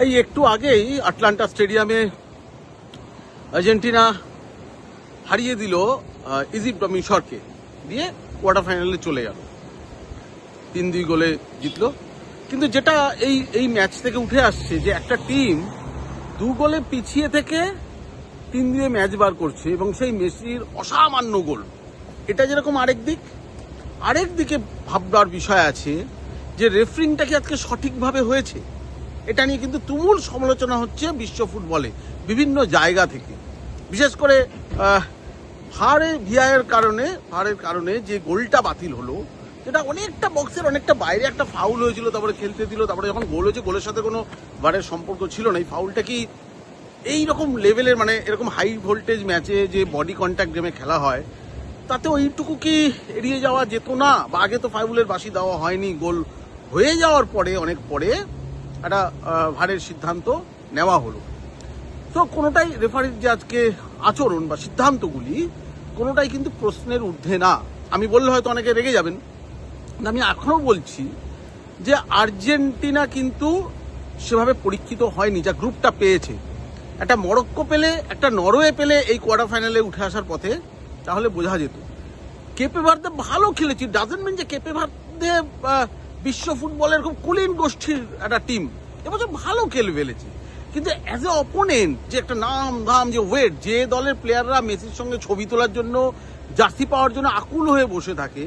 এই একটু আগেই আটলান্টা স্টেডিয়ামে আর্জেন্টিনা হারিয়ে দিল ইজিপ্ট বা মিশরকে, দিয়ে কোয়ার্টার ফাইনালে চলে গেল, 3-2 গোলে জিতলো। কিন্তু যেটা এই ম্যাচ থেকে উঠে আসছে যে একটা টিম 2 গোলে পিছিয়ে থেকে 3-2 ম্যাচ বার করছে, এবং সেই মেসির অসামান্য গোল, এটা যেরকম আরেক দিকে ভাববার বিষয় আছে যে রেফারিংটা কি আজকে সঠিকভাবে হয়েছে। এটা নিয়ে কিন্তু তুমুল সমালোচনা হচ্ছে বিশ্ব ফুটবলে বিভিন্ন জায়গা থেকে, বিশেষ করে ভারের কারণে যে গোলটা বাতিল হলো, যেটা অনেকটা বক্সের অনেকটা বাইরে একটা ফাউল হয়েছিল, তারপরে খেলতে দিল, তারপরে যখন গোল হয়েছে গোলের সাথে কোনো ভারের সম্পর্ক ছিল না। এই ফাউলটা কি এই রকম লেভেলের, মানে এরকম হাই ভোল্টেজ ম্যাচে যে বডি কন্ট্যাক্ট গেমে খেলা হয়, তাতে ওইটুকু কি এড়িয়ে যাওয়া যেত না? বা আগে তো ফাউলের বাঁশি দেওয়া হয়নি, গোল হয়ে যাওয়ার পরে অনেক পরে একটা ভারের সিদ্ধান্ত নেওয়া হলো। তো কোনোটাই রেফারির যে আজকে আচরণ বা সিদ্ধান্তগুলি কোনোটাই কিন্তু প্রশ্নের ঊর্ধ্বে না। আমি বললে হয়তো অনেকে রেগে যাবেন, আমি এখনও বলছি যে আর্জেন্টিনা কিন্তু সেভাবে পরীক্ষিত হয়নি যা গ্রুপটা পেয়েছে। একটা মরক্কো পেলে, একটা নরওয়ে পেলে এই কোয়ার্টার ফাইনালে উঠে আসার পথে, তাহলে বোঝা যেত। কেপে ভার্দে ভালো খেলেছি, ডাজেন্ট মিন যে কেপে ভার্দে বিশ্ব ফুটবলের খুব কুলীন গোষ্ঠীর একটা টিম, এবছর ভালো খেলে ফেলেছে। কিন্তু অ্যাজ এ অপোনেন্ট যে একটা নাম ধাম যে ওয়েট, যে দলের প্লেয়াররা মেসির সঙ্গে ছবি তোলার জন্য, জার্সি পাওয়ার জন্য আকুল হয়ে বসে থাকে,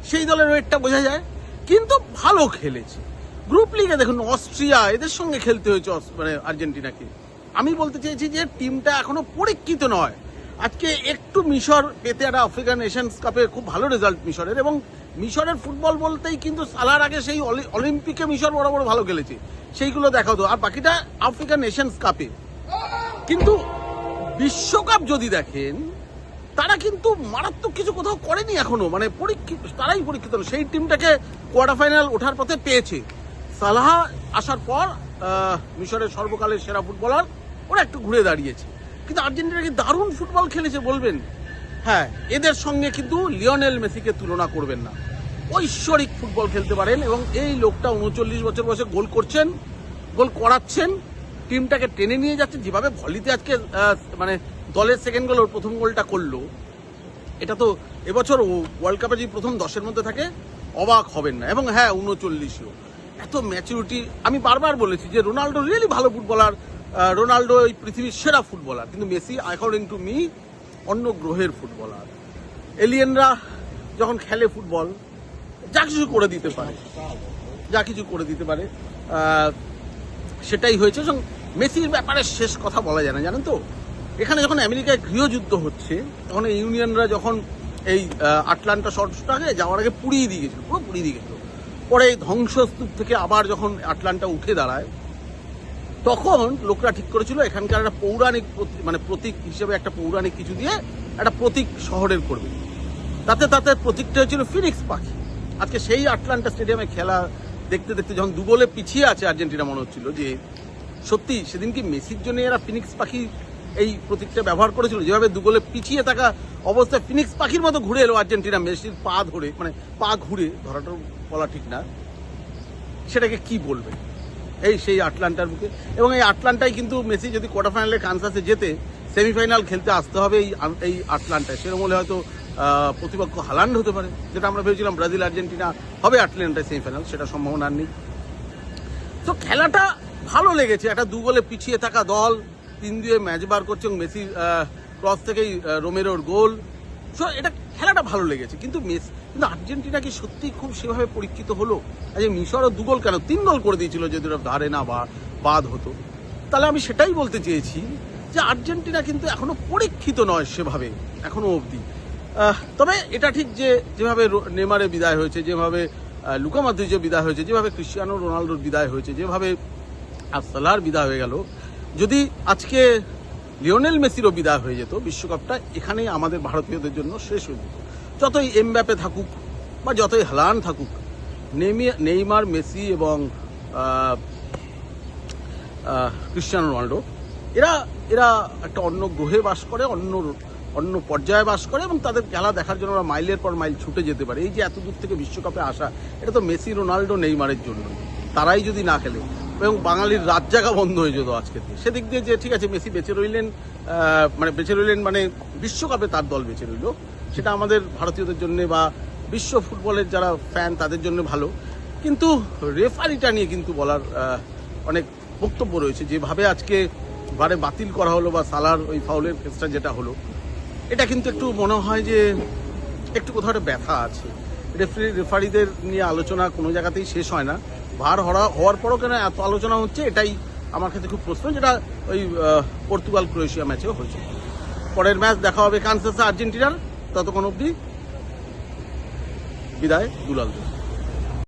সেই দলের ওয়েটটা বোঝা যায়। কিন্তু ভালো খেলেছে। গ্রুপ লিগে দেখুন অস্ট্রিয়া, এদের সঙ্গে খেলতে হয়েছে মানে আর্জেন্টিনাকে। আমি বলতে চেয়েছি যে টিমটা এখনো পরীক্ষিত নয়। আজকে একটু মিশর পেতে একটা আফ্রিকান নেশনস কাপে খুব ভালো রেজাল্ট মিশরের, এবং মিশরের ফুটবল বলতেই কিন্তু সালার আগে সেই অলিম্পিকে মিশর বড় বড় ভালো খেলেছে, সেইগুলো দেখাতো। আর বাকিটা আফ্রিকান নেশনস কাপে। কিন্তু বিশ্বকাপ যদি দেখেন, তারা কিন্তু মারাত্মক কিছু কোথাও করেনি এখনো, মানে তারাই পরীক্ষিত না। সেই টিমটাকে কোয়ার্টার ফাইনাল ওঠার পথে পেয়েছে। সালাহ আসার পর মিশরের সর্বকালের সেরা ফুটবলার, ওরা একটু ঘুরে দাঁড়িয়েছে। কিন্তু আর্জেন্টিনা কি দারুণ ফুটবল খেলেছে বলবেন? হ্যাঁ, এদের সঙ্গে কিন্তু লিওনেল মেসিকে তুলনা করবেন না। ঐশ্বরিক ফুটবল খেলতে পারেন, এবং এই লোকটা 39 বছর বয়সে গোল করছেন, গোল করাচ্ছেন, টিমটাকে টেনে নিয়ে যাচ্ছেন। যেভাবে ভলিতে আজকে মানে দলের সেকেন্ড গোল, ওর প্রথম গোলটা করলো, এটা তো এবছর ওয়ার্ল্ড কাপে যদি প্রথম 10-এর মধ্যে থাকে অবাক হবেন না। এবং হ্যাঁ, 39ও এত ম্যাচুরিটি। আমি বারবার বলেছি যে রোনাল্ডো রিয়েলি ভালো ফুটবলার, রোনাল্ডো এই পৃথিবীর সেরা ফুটবলার, কিন্তু মেসি অ্যাকর্ডিং টু মি অন্য গ্রহের ফুটবলার। এলিয়েনরা যখন খেলে ফুটবল, যা কিছু করে দিতে পারে, সেটাই হয়েছে। এবং মেসির ব্যাপারে শেষ কথা বলা যায় না, জানেন তো। এখানে যখন আমেরিকায় গৃহযুদ্ধ হচ্ছে, তখন ইউনিয়নরা যখন এই আটলান্টা শহরটাকে যাওয়ার আগে পুরো পুড়িয়ে দিয়ে গেছিল। পরে এই ধ্বংসস্তূপ থেকে আবার যখন আটলান্টা উঠে দাঁড়ায়, তখন লোকরা ঠিক করেছিল এখানকার একটা পৌরাণিক মানে প্রতীক হিসেবে একটা পৌরাণিক কিছু দিয়ে একটা প্রতীক শহরের করবে। তাতে প্রতীকটা হয়েছিল ফিনিক্স পাখি। আজকে সেই আটলান্টা স্টেডিয়ামে খেলা দেখতে যখন 2 গোলে পিছিয়ে আছে আর্জেন্টিনা, মনে হচ্ছিল যে সত্যি সেদিন কি মেসির জন্য এরা ফিনিক্স পাখি এই প্রতীকটা ব্যবহার করেছিল। যেভাবে 2 গোলে পিছিয়ে থাকা অবস্থায় ফিনিক্স পাখির মতো ঘুরে এলো আর্জেন্টিনা, মেসির পা ধরে, মানে পা ঘুরে, ধরাটা বলা ঠিক না, সেটাকে কি বলবে সেই আটলান্টার বুকে। এবং এই আটলান্টায় কিন্তু মেসি যদি কোয়ার্টার ফাইনালে কানসাসে যেতে, সেমিফাইনাল খেলতে আসতে হবে এই আটলান্টায়। সেরকম হলে হয়তো প্রতিপক্ষ হালান্ড হতে পারে, যেটা আমরা ভেবেছিলাম ব্রাজিল আর্জেন্টিনা হবে আটলান্টায় সেমিফাইনাল, সেটা সম্ভাবনা নেই। তো খেলাটা ভালো লেগেছে। একটা 2 গোলে পিছিয়ে থাকা দল 3-2 ম্যাচ বার করছে, এবং মেসির ক্রস থেকেই রোমেরোর গোল। সো এটা খেলাটা ভালো লেগেছে। কিন্তু আর্জেন্টিনা কি সত্যি খুব সেভাবে পরীক্ষিত হলো? আজ মিশরও 2 গোল কেন 3 গোল করে দিয়েছিল যদি ওরা ধারে না বা বাদ হতো। তাহলে আমি সেটাই বলতে চেয়েছি যে আর্জেন্টিনা কিন্তু এখনো পরীক্ষিত নয় সেভাবে এখনো অবধি। তবে এটা ঠিক যে যেভাবে নেইমারের বিদায় হয়েছে, যেভাবে লুকা মদ্রিচের বিদায় হয়েছে, যেভাবে ক্রিস্টিয়ানো রোনাল্ডোর বিদায় হয়েছে, যেভাবে সালাহর বিদায় হয়ে গেল, যদি আজকে লিওনেল মেসিরও বিদায় হয়ে যেত, বিশ্বকাপটা এখানেই আমাদের ভারতীয়দের জন্য শেষ হয়ে যেত। যতই এমবাপে থাকুক বা যতই হালান্ড থাকুক, নেইমার, মেসি এবং ক্রিস্টিয়ানো রোনাল্ডো, এরা একটা অন্য গ্রহে বাস করে, অন্য পর্যায়ে বাস করে, এবং তাদের খেলা দেখার জন্য ওরা মাইলের পর মাইল ছুটে যেতে পারে। এই যে এত দূর থেকে বিশ্বকাপে আসা, এটা তো মেসি, রোনাল্ডো, নেইমারের জন্য। তারাই যদি না খেলে, এবং বাঙালির রাত জাগা বন্ধ হয়ে যেত আজকে দিয়ে। সেদিক দিয়ে যে ঠিক আছে মেসি বেঁচে রইলেন, মানে বিশ্বকাপে তার দল বেঁচে রইল, সেটা আমাদের ভারতীয়দের জন্য বা বিশ্ব ফুটবলের যারা ফ্যান তাদের জন্য ভালো। কিন্তু রেফারিটা নিয়ে কিন্তু বলার অনেক বক্তব্য রয়েছে। যেভাবে আজকে বারে বাতিল করা হলো বা সালার ওই ফাউলের কেসটা যেটা হলো, এটা কিন্তু একটু মনে হয় যে একটু কোথাও একটা ব্যথা আছে। রেফারিদের নিয়ে আলোচনা কোনো জায়গাতেই শেষ হয় না। ভার হওয়ার পরও কেন এত আলোচনা হচ্ছে, এটাই আমার কাছে খুব প্রশ্ন, যেটা ওই পর্তুগাল ক্রোয়েশিয়া ম্যাচেও হয়েছে। পরের ম্যাচ দেখা হবে কানসাসে আর্জেন্টিনার। ততক্ষণ অবধি বিদায়, দুলাল।